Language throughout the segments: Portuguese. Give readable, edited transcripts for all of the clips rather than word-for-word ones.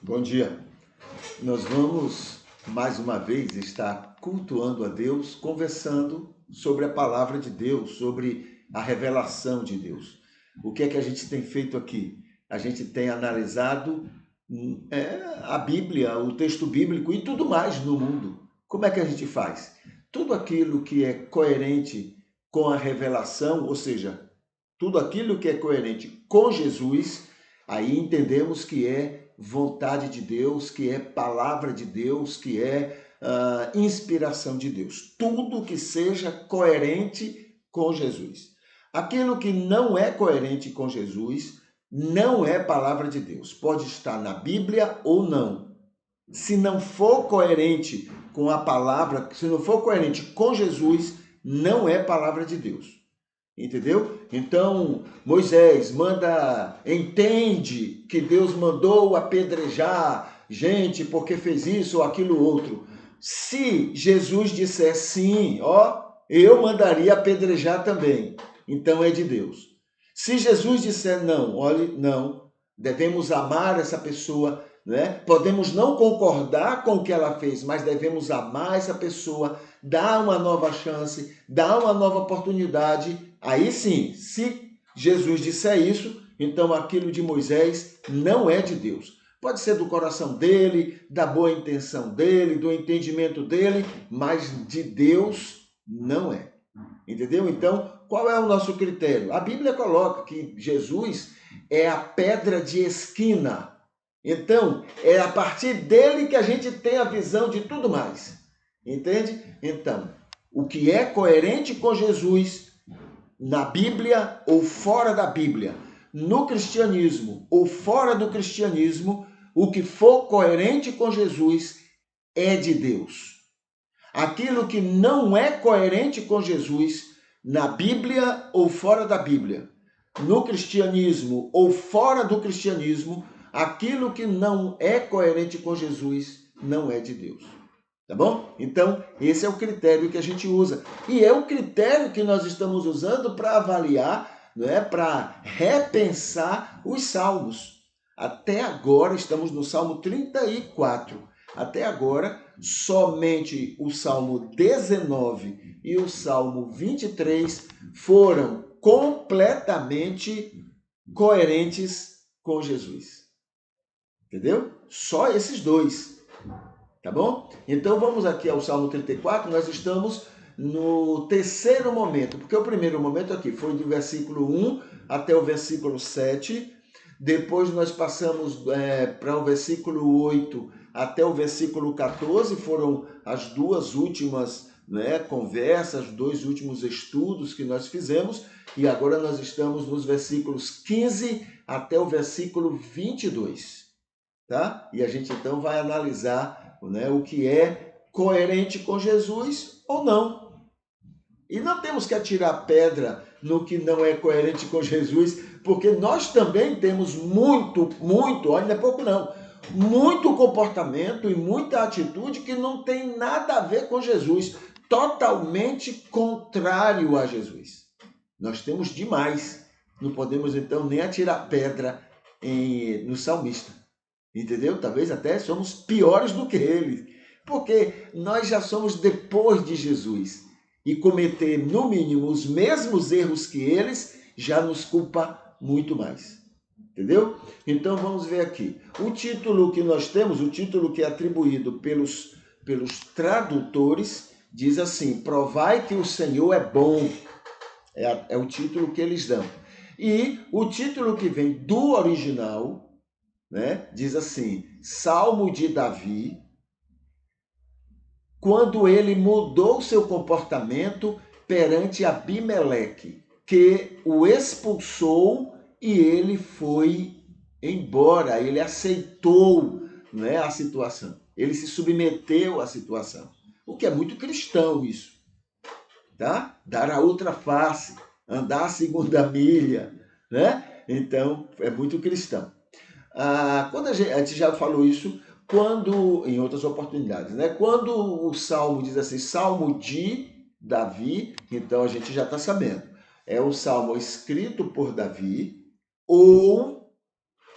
Bom dia. Nós vamos mais uma vez estar cultuando a Deus, conversando sobre a palavra de Deus, sobre a revelação de Deus. O que é que a gente tem feito aqui? A gente tem analisado a Bíblia, o texto bíblico e tudo mais no mundo. Como é que a gente faz? Tudo aquilo que é coerente com a revelação, ou seja, tudo aquilo que é coerente com Jesus, aí entendemos que é vontade de Deus, que é palavra de Deus, que é inspiração de Deus. Tudo que seja coerente com Jesus. Aquilo que não é coerente com Jesus não é palavra de Deus. Pode estar na Bíblia ou não. Se não for coerente com a palavra, se não for coerente com Jesus, não é palavra de Deus. Entendeu? Então, Moisés entende que Deus mandou apedrejar gente porque fez isso ou aquilo outro. Se Jesus disser sim, eu mandaria apedrejar também. Então é de Deus. Se Jesus disser não, olhe, não, devemos amar essa pessoa, né? Podemos não concordar com o que ela fez, mas devemos amar essa pessoa, dar uma nova chance, dar uma nova oportunidade. Aí sim, se Jesus disser isso, então aquilo de Moisés não é de Deus. Pode ser do coração dele, da boa intenção dele, do entendimento dele, mas de Deus não é. Entendeu? Então, qual é o nosso critério? A Bíblia coloca que Jesus é a pedra de esquina. Então, é a partir dele que a gente tem a visão de tudo mais. Entende? Então, o que é coerente com Jesus na Bíblia ou fora da Bíblia, no cristianismo ou fora do cristianismo, o que for coerente com Jesus é de Deus. Aquilo que não é coerente com Jesus, na Bíblia ou fora da Bíblia, no cristianismo ou fora do cristianismo, aquilo que não é coerente com Jesus não é de Deus. Tá bom? Então, esse é o critério que a gente usa. E é o critério que nós estamos usando para avaliar, né, para repensar os salmos. Até agora, estamos no Salmo 34. Até agora, somente o Salmo 19 e o Salmo 23 foram completamente coerentes com Jesus. Entendeu? Só esses dois. Tá bom? Então vamos aqui ao Salmo 34, nós estamos no terceiro momento, porque o primeiro momento aqui foi do versículo 1 até o versículo 7, depois nós passamos para o versículo 8 até o versículo 14, foram as duas últimas conversas, dois últimos estudos que nós fizemos, e agora nós estamos nos versículos 15 até o versículo 22. Tá? E a gente então vai analisar o que é coerente com Jesus ou não. E não temos que atirar pedra no que não é coerente com Jesus, porque nós também temos muito, olha, não é pouco não, muito comportamento e muita atitude que não tem nada a ver com Jesus, totalmente contrário a Jesus. Nós temos demais, não podemos então nem atirar pedra no salmista. Entendeu? Talvez até somos piores do que eles, porque nós já somos depois de Jesus. E cometer, no mínimo, os mesmos erros que eles já nos culpa muito mais. Entendeu? Então vamos ver aqui. O título que nós temos, o título que é atribuído pelos tradutores, diz assim: Provai que o Senhor é bom. É o título que eles dão. E o título que vem do original, diz assim: Salmo de Davi, quando ele mudou seu comportamento perante Abimeleque, que o expulsou e ele foi embora, ele aceitou a situação, ele se submeteu à situação, o que é muito cristão isso, tá? Dar a outra face, andar a segunda milha, Então, é muito cristão. Quando a gente já falou isso em outras oportunidades, Quando o Salmo diz assim, Salmo de Davi, então a gente já está sabendo. É o Salmo escrito por Davi ou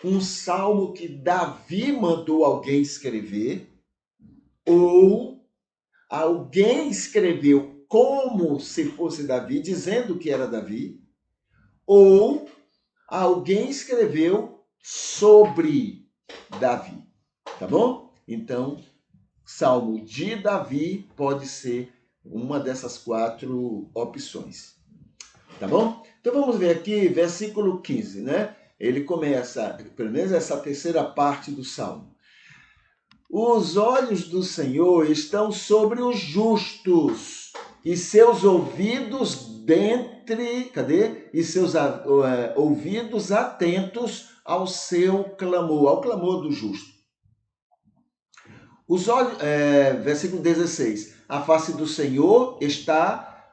um salmo que Davi mandou alguém escrever, ou alguém escreveu como se fosse Davi, dizendo que era Davi, ou alguém escreveu sobre Davi, tá bom? Então, Salmo de Davi pode ser uma dessas 4 opções, tá bom? Então vamos ver aqui, versículo 15, né? Ele começa, pelo menos essa terceira parte do Salmo. Os olhos do Senhor estão sobre os justos, e seus ouvidos cadê? E seus ouvidos atentos ao seu clamor, ao clamor do justo. Os olhos, versículo 16. A face do Senhor está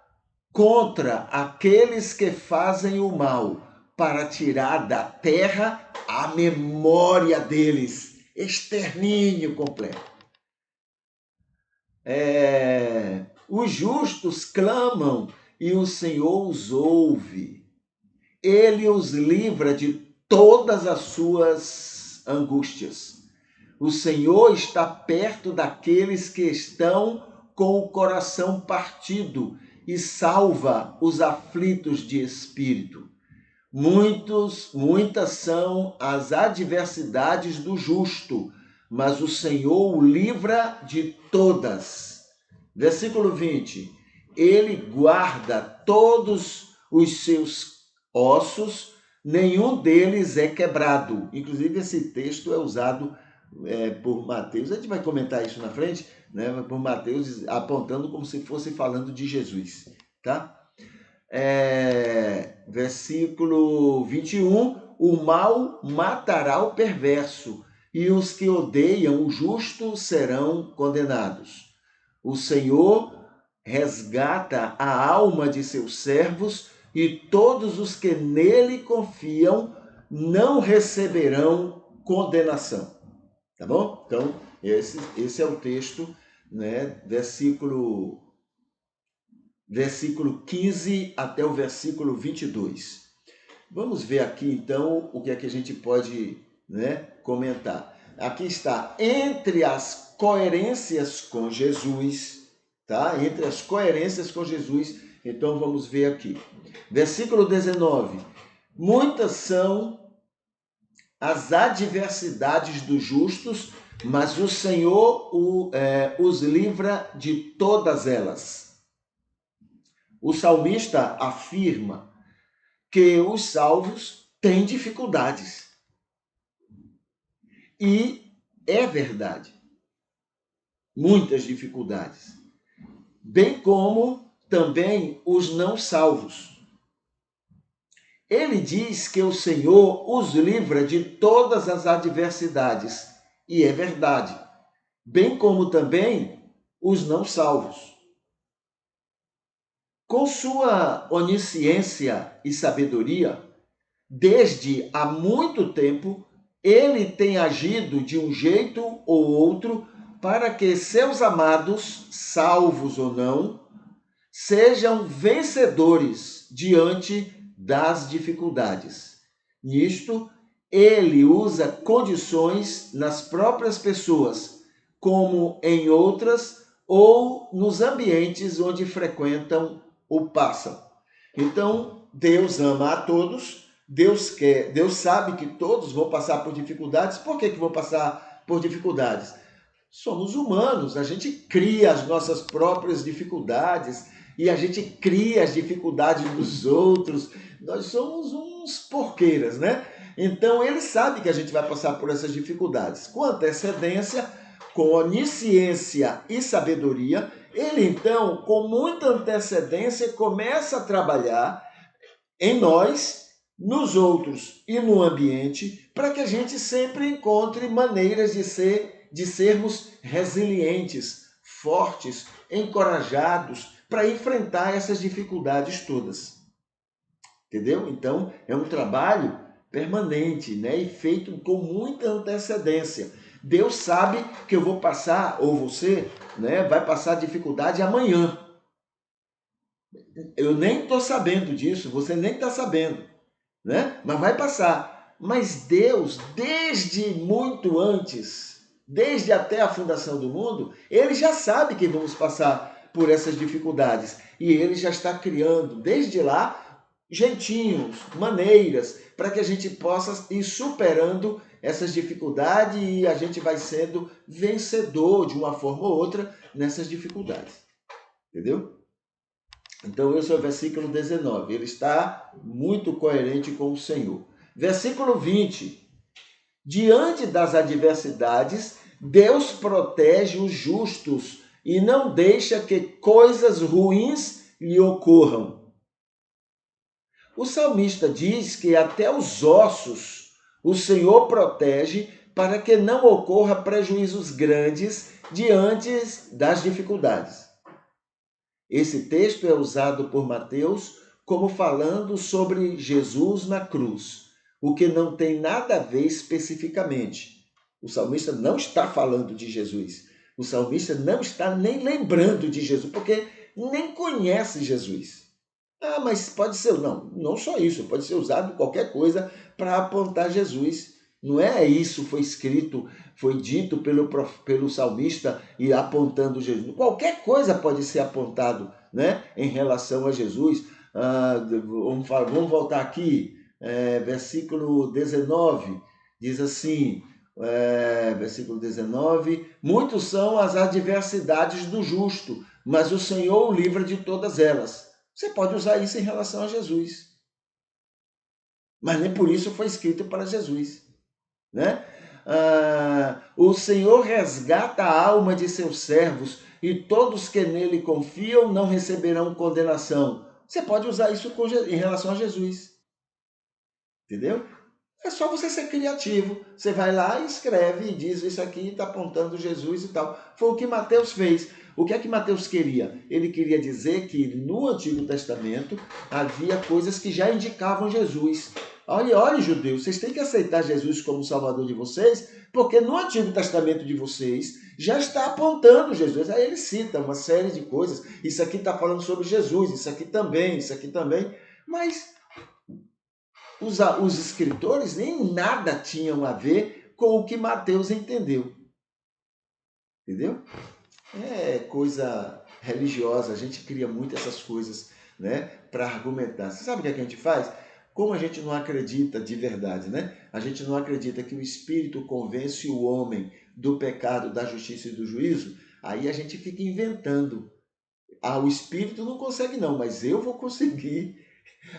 contra aqueles que fazem o mal, para tirar da terra a memória deles. Extermínio completo. Os justos clamam e o Senhor os ouve. Ele os livra de todas as suas angústias. O Senhor está perto daqueles que estão com o coração partido e salva os aflitos de espírito. Muitas são as adversidades do justo, mas o Senhor o livra de todas. Versículo 20. Ele guarda todos os seus ossos, nenhum deles é quebrado. Inclusive, esse texto é usado por Mateus, a gente vai comentar isso na frente, né? Por Mateus apontando como se fosse falando de Jesus, tá? Versículo 21, o mal matará o perverso, e os que odeiam o justo serão condenados. O Senhor resgata a alma de seus servos, e todos os que nele confiam não receberão condenação. Tá bom? Então, esse é o texto, né? Versículo 15 até o versículo 22. Vamos ver aqui, então, o que é que a gente pode, né, comentar. Aqui está, entre as coerências com Jesus, tá? Entre as coerências com Jesus, então vamos ver aqui. Versículo 19. Muitas são as adversidades dos justos, mas o Senhor os livra de todas elas. O salmista afirma que os salvos têm dificuldades. E é verdade. Muitas dificuldades. Bem como também os não salvos. Ele diz que o Senhor os livra de todas as adversidades. E é verdade. Bem como também os não salvos. Com sua onisciência e sabedoria, desde há muito tempo, ele tem agido de um jeito ou outro para que seus amados, salvos ou não, sejam vencedores diante das dificuldades. Nisto, ele usa condições nas próprias pessoas, como em outras, ou nos ambientes onde frequentam ou passam. Então, Deus ama a todos, Deus sabe que todos vão passar por dificuldades. Por que vão passar por dificuldades? Somos humanos, a gente cria as nossas próprias dificuldades e a gente cria as dificuldades dos outros. Nós somos uns porqueiras, né? Então, ele sabe que a gente vai passar por essas dificuldades. Com antecedência, com onisciência e sabedoria, ele, então, com muita antecedência, começa a trabalhar em nós, nos outros e no ambiente, para que a gente sempre encontre maneiras de sermos resilientes, fortes, encorajados para enfrentar essas dificuldades todas. Entendeu? Então, é um trabalho permanente, né? E feito com muita antecedência. Deus sabe que eu vou passar, ou você, né, vai passar dificuldade amanhã. Eu nem estou sabendo disso, você nem está sabendo, né? Mas vai passar. Mas Deus, desde muito antes, desde até a fundação do mundo, ele já sabe que vamos passar por essas dificuldades. E ele já está criando, desde lá, jeitinhos, maneiras, para que a gente possa ir superando essas dificuldades e a gente vai sendo vencedor de uma forma ou outra nessas dificuldades. Entendeu? Então, esse é o versículo 19. Ele está muito coerente com o Senhor. Versículo 20. Diante das adversidades, Deus protege os justos e não deixa que coisas ruins lhe ocorram. O salmista diz que até os ossos o Senhor protege para que não ocorra prejuízos grandes diante das dificuldades. Esse texto é usado por Mateus como falando sobre Jesus na cruz, o que não tem nada a ver especificamente. O salmista não está falando de Jesus. O salmista não está nem lembrando de Jesus, porque nem conhece Jesus. Ah, mas pode ser, não só isso, pode ser usado qualquer coisa para apontar Jesus. Não é isso, foi escrito, foi dito pelo salmista e apontando Jesus. Qualquer coisa pode ser apontado, né, em relação a Jesus. Vamos voltar aqui, versículo 19, diz assim, versículo 19, muitos são as adversidades do justo, mas o Senhor o livra de todas elas. Você pode usar isso em relação a Jesus. Mas nem por isso foi escrito para Jesus, né? O Senhor resgata a alma de seus servos e todos que nele confiam não receberão condenação. Você pode usar isso em relação a Jesus. Entendeu? É só você ser criativo. Você vai lá e escreve e diz isso aqui está apontando Jesus e tal. Foi o que Mateus fez. O que é que Mateus queria? Ele queria dizer que no Antigo Testamento havia coisas que já indicavam Jesus. Olha, judeus, vocês têm que aceitar Jesus como Salvador de vocês, porque no Antigo Testamento de vocês já está apontando Jesus. Aí ele cita uma série de coisas. Isso aqui está falando sobre Jesus, isso aqui também, isso aqui também. Mas os escritores nem nada tinham a ver com o que Mateus entendeu. Entendeu? É coisa religiosa, a gente cria muito essas coisas, né, para argumentar. Você sabe o que a gente faz? Como a gente não acredita de verdade, né? A gente não acredita que o Espírito convence o homem do pecado, da justiça e do juízo, aí a gente fica inventando. O Espírito não consegue não, mas eu vou conseguir.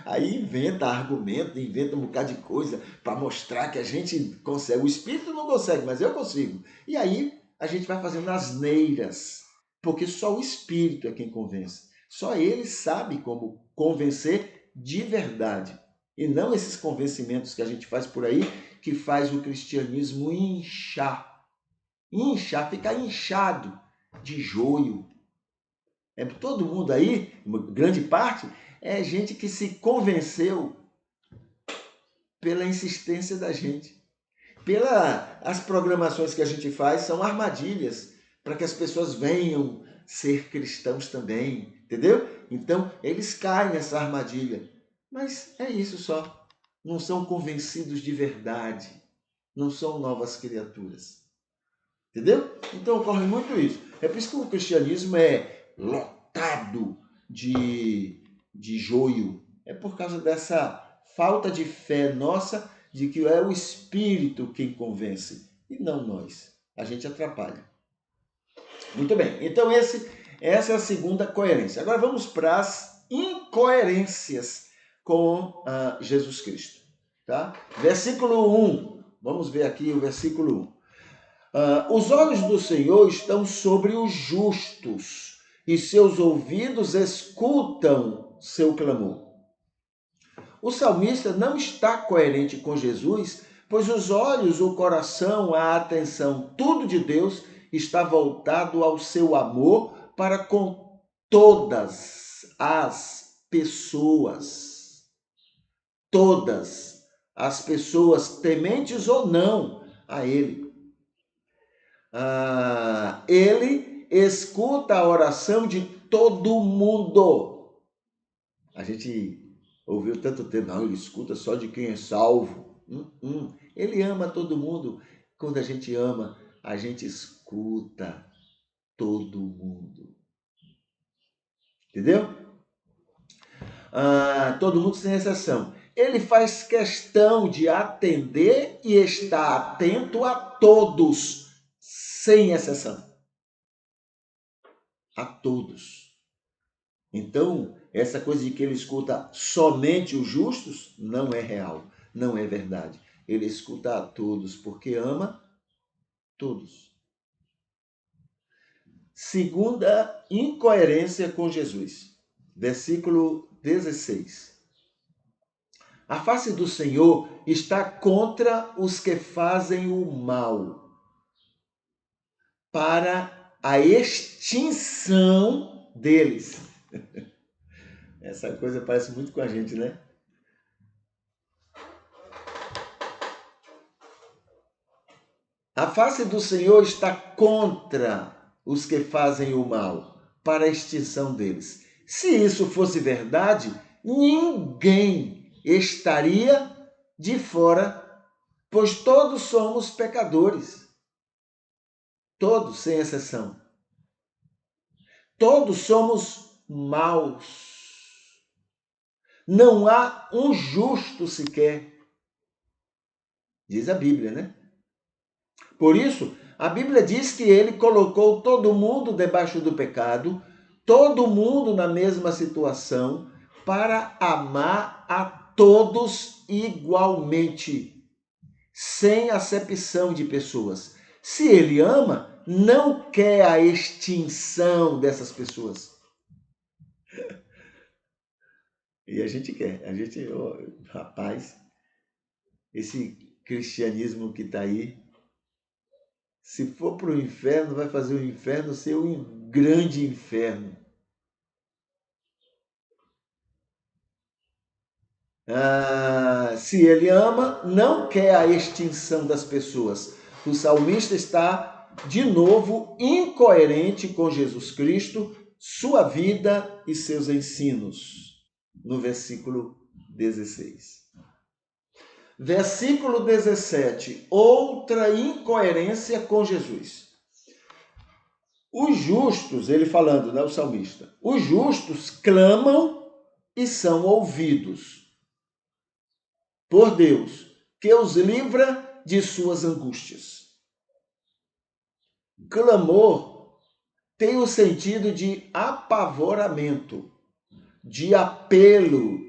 Aí inventa argumento, inventa um bocado de coisa para mostrar que a gente consegue. O espírito não consegue, mas eu consigo. E aí a gente vai fazendo asneiras, porque só o espírito é quem convence. Só ele sabe como convencer de verdade. E não esses convencimentos que a gente faz por aí, que faz o cristianismo inchar. Inchar, ficar inchado de joio. Todo mundo aí, uma grande parte, é gente que se convenceu pela insistência da gente. As programações que a gente faz são armadilhas para que as pessoas venham ser cristãos também, entendeu? Então, eles caem nessa armadilha. Mas é isso só. Não são convencidos de verdade. Não são novas criaturas. Entendeu? Então, ocorre muito isso. É por isso que o cristianismo é lotado de joio. É por causa dessa falta de fé nossa de que é o Espírito quem convence e não nós. A gente atrapalha. Muito bem. Então essa é a segunda coerência. Agora vamos para as incoerências com Jesus Cristo. Tá? Versículo 1. Vamos ver aqui o versículo 1. Os olhos do Senhor estão sobre os justos e seus ouvidos escutam seu clamor. O salmista não está coerente com Jesus, pois os olhos, o coração, a atenção, tudo de Deus está voltado ao seu amor para com todas as pessoas. Todas as pessoas, tementes ou não a Ele. Ele escuta a oração de todo mundo. A gente ouviu tanto tempo, não, ele escuta só de quem é salvo. Ele ama todo mundo. Quando a gente ama, a gente escuta todo mundo. Entendeu? Todo mundo sem exceção. Ele faz questão de atender e estar atento a todos, sem exceção. A todos. Então, essa coisa de que ele escuta somente os justos não é real, não é verdade. Ele escuta a todos porque ama todos. Segunda incoerência com Jesus. Versículo 16. A face do Senhor está contra os que fazem o mal, para a extinção deles. Essa coisa parece muito com a gente, né? A face do Senhor está contra os que fazem o mal, para a extinção deles. Se isso fosse verdade, ninguém estaria de fora, pois todos somos pecadores. Todos, sem exceção. Todos somos maus. Não há um justo sequer. Diz a Bíblia, né? Por isso, a Bíblia diz que ele colocou todo mundo debaixo do pecado, todo mundo na mesma situação, para amar a todos igualmente, sem acepção de pessoas. Se ele ama, não quer a extinção dessas pessoas. E a gente quer. Rapaz, esse cristianismo que está aí, se for para o inferno, vai fazer o inferno ser um grande inferno. Se ele ama, não quer a extinção das pessoas. O salmista está, de novo, incoerente com Jesus Cristo, sua vida e seus ensinos. No versículo 16. Versículo 17. Outra incoerência com Jesus. Os justos, ele falando, né, o salmista, os justos clamam e são ouvidos por Deus, que os livra de suas angústias. Clamor tem o sentido de apavoramento, de apelo,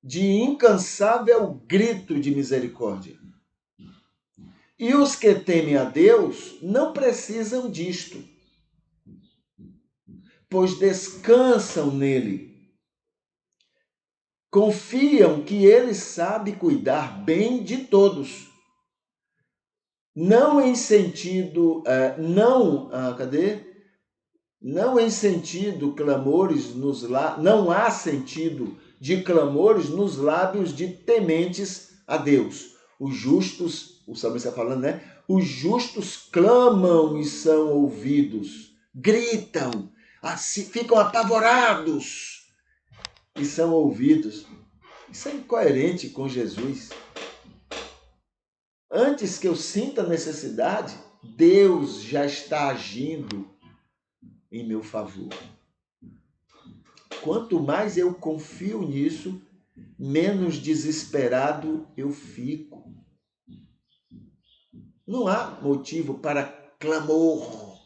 de incansável grito de misericórdia. E os que temem a Deus não precisam disto, pois descansam nele. Confiam que ele sabe cuidar bem de todos. Não em sentido, não em sentido clamores não há sentido de clamores nos lábios de tementes a Deus. Os justos, o salmista está falando, né? Os justos clamam e são ouvidos, gritam, assim, ficam apavorados e são ouvidos. Isso é incoerente com Jesus. Antes que eu sinta necessidade, Deus já está agindo em meu favor. Quanto mais eu confio nisso, menos desesperado eu fico. Não há motivo para clamor,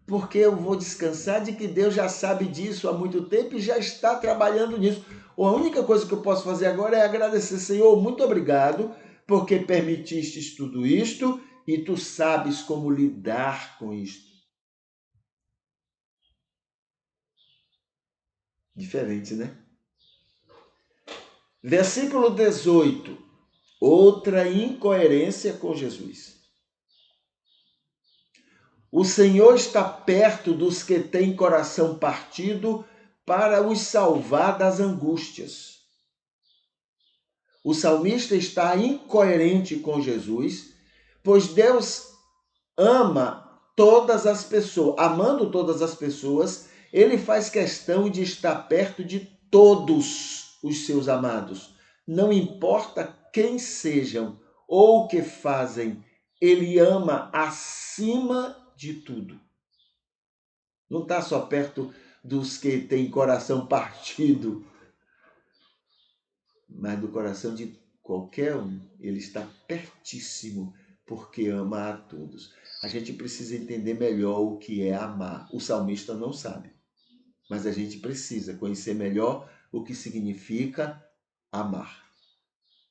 porque eu vou descansar de que Deus já sabe disso há muito tempo e já está trabalhando nisso. A única coisa que eu posso fazer agora é agradecer, Senhor, muito obrigado, porque permitiste tudo isto e tu sabes como lidar com isto. Diferente, né? Versículo 18. Outra incoerência com Jesus. O Senhor está perto dos que têm coração partido para os salvar das angústias. O salmista está incoerente com Jesus, pois Deus ama todas as pessoas. Amando todas as pessoas, ele faz questão de estar perto de todos os seus amados, não importa quem sejam ou o que fazem, ele ama acima de tudo. Não está só perto dos que têm coração partido, mas do coração de qualquer um. Ele está pertíssimo, porque ama a todos. A gente precisa entender melhor o que é amar. O salmista não sabe, mas a gente precisa conhecer melhor o que significa amar.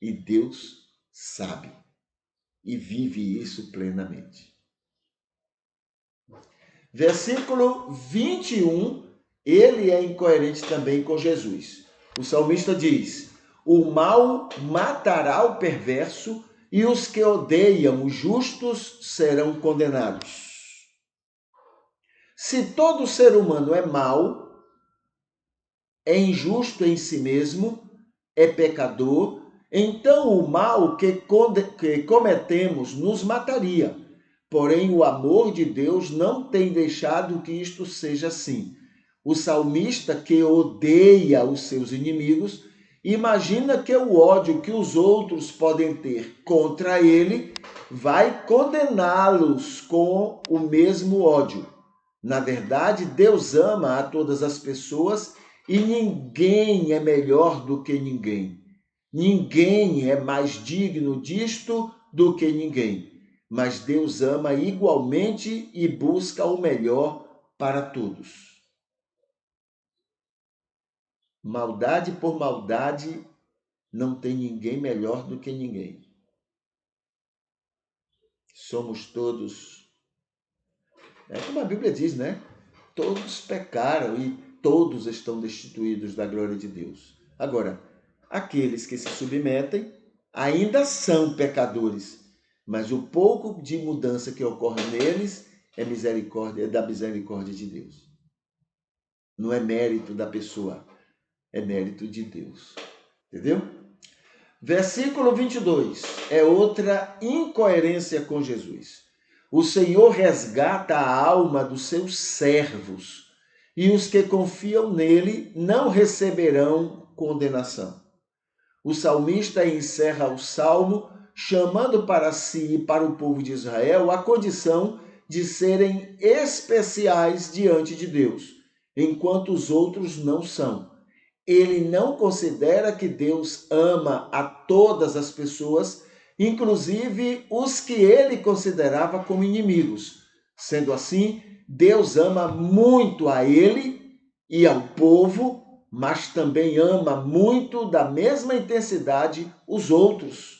E Deus sabe e vive isso plenamente. Versículo 21, ele é incoerente também com Jesus. O salmista diz: o mal matará o perverso e os que odeiam os justos serão condenados. Se todo ser humano é mau, é injusto em si mesmo, é pecador, então o mal que cometemos nos mataria. Porém, o amor de Deus não tem deixado que isto seja assim. O salmista, que odeia os seus inimigos, imagina que o ódio que os outros podem ter contra ele vai condená-los com o mesmo ódio. Na verdade, Deus ama a todas as pessoas e ninguém é melhor do que ninguém. Ninguém é mais digno disto do que ninguém. Mas Deus ama igualmente e busca o melhor para todos. Maldade por maldade, não tem ninguém melhor do que ninguém. Somos todos, é como a Bíblia diz, né? Todos pecaram e todos estão destituídos da glória de Deus. Agora, aqueles que se submetem ainda são pecadores, mas o pouco de mudança que ocorre neles é misericórdia, é da misericórdia de Deus. Não é mérito da pessoa, é mérito de Deus. Entendeu? Versículo 22 é outra incoerência com Jesus. O Senhor resgata a alma dos seus servos, e os que confiam nele não receberão condenação. O salmista encerra o salmo chamando para si e para o povo de Israel a condição de serem especiais diante de Deus, enquanto os outros não são. Ele não considera que Deus ama a todas as pessoas, inclusive os que ele considerava como inimigos. Sendo assim, Deus ama muito a ele e ao povo, mas também ama muito da mesma intensidade os outros.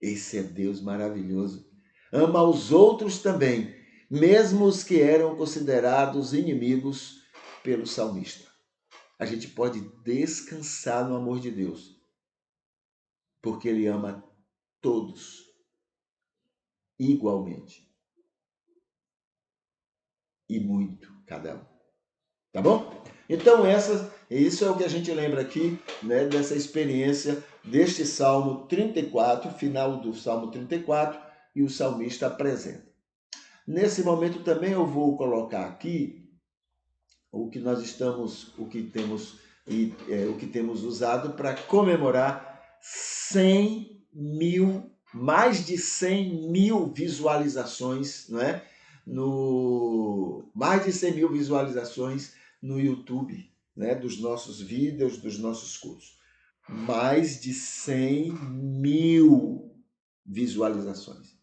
Esse é Deus maravilhoso. Ama os outros também, mesmo os que eram considerados inimigos pelo salmista. A gente pode descansar no amor de Deus, porque Ele ama todos igualmente e muito cada um. Tá bom? Então isso é o que a gente lembra aqui, né, dessa experiência deste Salmo 34, final do Salmo 34, e o salmista apresenta. Nesse momento também eu vou colocar aqui o que nós estamos, o que temos usado para comemorar 100.000, mais de 100.000 visualizações, não é? Mais de 100.000 visualizações no YouTube, né? Dos nossos vídeos, dos nossos cursos. Mais de 100.000 visualizações.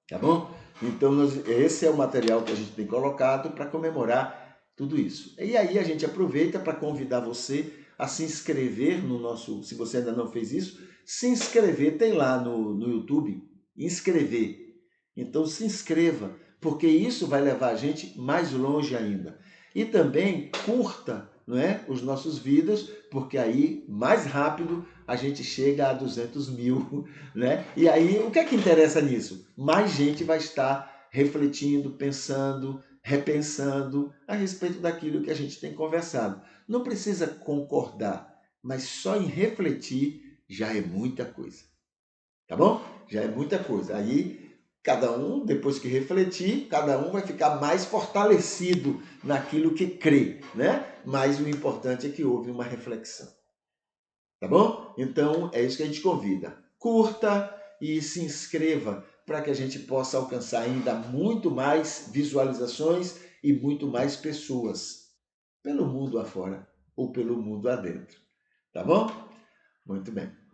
Tá bom? Então, esse é o material que a gente tem colocado para comemorar tudo isso. E aí a gente aproveita para convidar você a se inscrever no nosso, se você ainda não fez isso, se inscrever, tem lá no YouTube, inscrever. Então se inscreva, porque isso vai levar a gente mais longe ainda. E também curta, não é, os nossos vídeos, porque aí mais rápido a gente chega a 200.000, né? E aí o que é que interessa nisso? Mais gente vai estar refletindo, pensando, repensando a respeito daquilo que a gente tem conversado. Não precisa concordar, mas só em refletir já é muita coisa. Tá bom? Já é muita coisa. Aí, cada um, depois que refletir, cada um vai ficar mais fortalecido naquilo que crê, né? Mas o importante é que houve uma reflexão. Tá bom? Então, é isso que a gente convida. Curta e se inscreva para que a gente possa alcançar ainda muito mais visualizações e muito mais pessoas pelo mundo afora ou pelo mundo adentro. Tá bom? Muito bem.